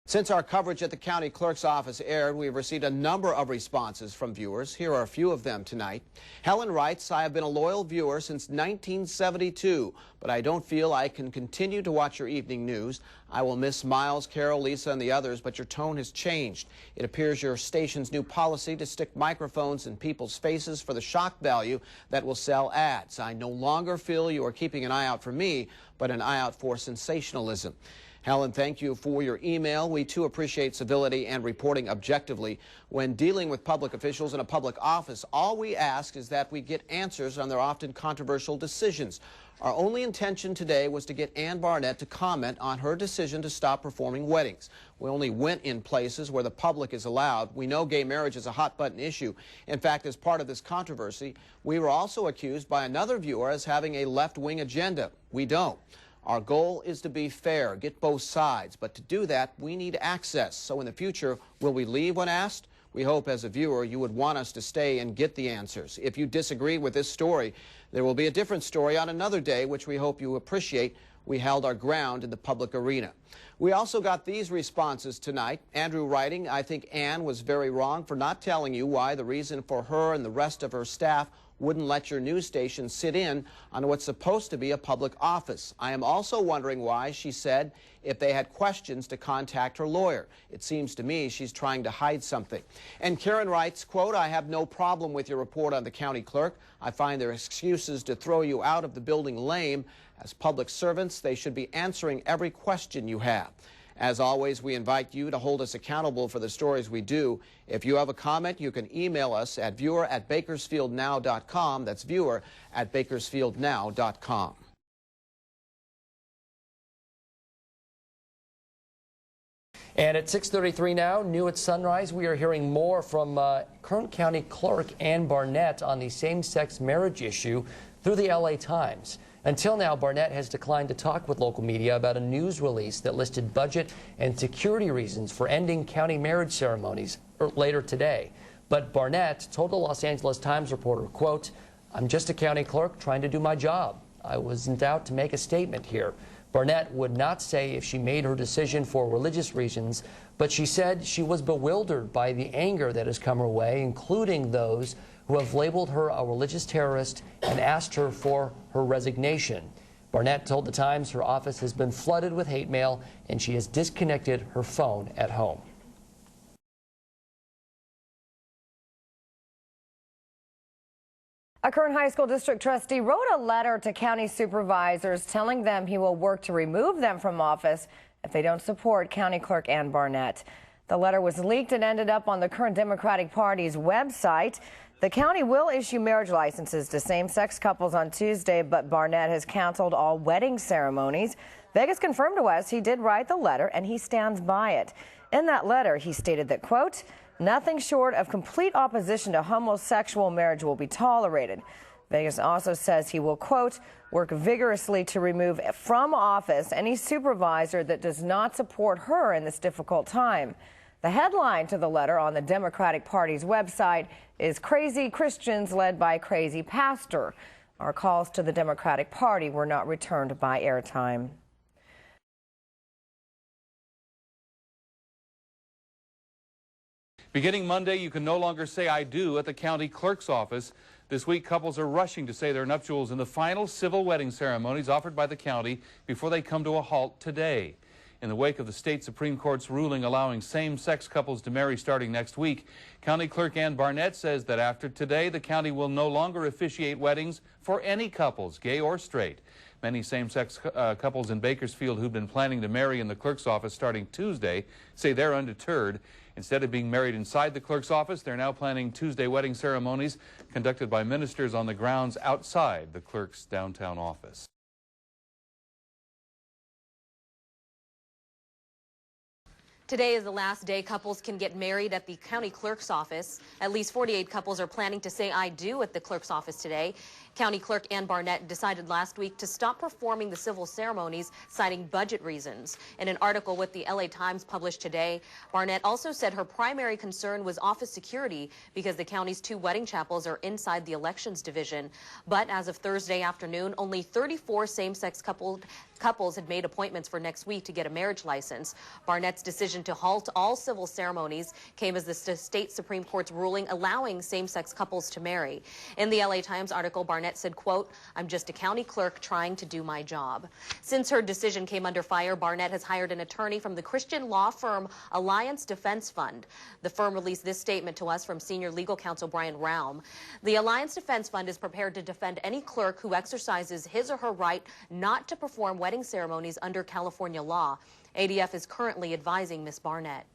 Since our coverage at the county clerk's office aired, we've received a number of responses from viewers. Here are a few of them tonight. Helen writes, I have been a loyal viewer since 1972, but I don't feel I can continue to watch your evening news. I will miss Miles, Carol, Lisa, and the others, but your tone has changed. It appears your station's new policy to stick microphones in people's faces for the shock value that will sell ads. I no longer feel you are keeping an eye out for me, but an eye out for sensationalism. Helen, thank you for your email. We too appreciate civility and reporting objectively. When dealing with public officials in a public office, all we ask is that we get answers on their often controversial decisions. Our only intention today was to get Ann Barnett to comment on her decision to stop performing weddings. We only went in places where the public is allowed. We know gay marriage is a hot-button issue. In fact, as part of this controversy, we were also accused by another viewer as having a left-wing agenda. We don't. Our goal is to be fair, get both sides, but to do that, we need access. So in the future, will we leave when asked? We hope as a viewer you would want us to stay and get the answers. If you disagree with this story, there will be a different story on another day, which we hope you appreciate. We held our ground in the public arena. We also got these responses tonight. Andrew writing, I think Ann was very wrong for not telling you why the reason for her and the rest of her staff wouldn't let your news station sit in on what's supposed to be a public office. I am also wondering why she said if they had questions to contact her lawyer. It seems to me she's trying to hide something. And Karen writes, quote, I have no problem with your report on the county clerk. I find their excuses to throw you out of the building lame. As public servants, they should be answering every question you have. As always, we invite you to hold us accountable for the stories we do. If you have a comment, you can email us at viewer@bakersfieldnow.com. That's viewer@bakersfieldnow.com. And at 6:33 now, new at sunrise, we are hearing more from Kern County Clerk Ann Barnett on the same-sex marriage issue through the LA Times. Until now, Barnett has declined to talk with local media about a news release that listed budget and security reasons for ending county marriage ceremonies later today. But Barnett told the Los Angeles Times reporter, quote, I'm just a county clerk trying to do my job. I wasn't out to make a statement here. Barnett would not say if she made her decision for religious reasons, but she said she was bewildered by the anger that has come her way, including those who have labeled her a religious terrorist and asked her for her resignation. Barnett told the Times her office has been flooded with hate mail and she has disconnected her phone at home. A Kern High School district trustee wrote a letter to county supervisors telling them he will work to remove them from office if they don't support County Clerk Ann Barnett. The letter was leaked and ended up on the Kern Democratic Party's website. The county will issue marriage licenses to same-sex couples on Tuesday, but Barnett has canceled all wedding ceremonies. Vegas confirmed to us he did write the letter and he stands by it. In that letter, he stated that, quote, nothing short of complete opposition to homosexual marriage will be tolerated. Vegas also says he will, quote, work vigorously to remove from office any supervisor that does not support her in this difficult time. The headline to the letter on the Democratic Party's website is Crazy Christians Led by Crazy Pastor. Our calls to the Democratic Party were not returned by airtime. Beginning Monday, you can no longer say I do at the county clerk's office. This week, couples are rushing to say their nuptials in the final civil wedding ceremonies offered by the county before they come to a halt today. In the wake of the state Supreme Court's ruling allowing same-sex couples to marry starting next week, County Clerk Ann Barnett says that after today, the county will no longer officiate weddings for any couples, gay or straight. Many same-sex couples in Bakersfield who've been planning to marry in the clerk's office starting Tuesday say they're undeterred. Instead of being married inside the clerk's office, they're now planning Tuesday wedding ceremonies conducted by ministers on the grounds outside the clerk's downtown office. Today is the last day couples can get married at the county clerk's office. At least 48 couples are planning to say I do at the clerk's office today. County Clerk Ann Barnett decided last week to stop performing the civil ceremonies, citing budget reasons. In an article with the LA Times published today, Barnett also said her primary concern was office security because the county's 2 wedding chapels are inside the elections division. But as of Thursday afternoon, only 34 same-sex couples had made appointments for next week to get a marriage license. Barnett's decision to halt all civil ceremonies came as the state Supreme Court's ruling allowing same-sex couples to marry. In the LA Times article, Barnett said, quote, "I'm just a county clerk trying to do my job." Since her decision came under fire, Barnett has hired an attorney from the Christian law firm Alliance Defense Fund. The firm released this statement to us from senior legal counsel Brian Raum. The Alliance Defense Fund is prepared to defend any clerk who exercises his or her right not to perform wedding ceremonies under California law. ADF is currently advising Ms. Barnett.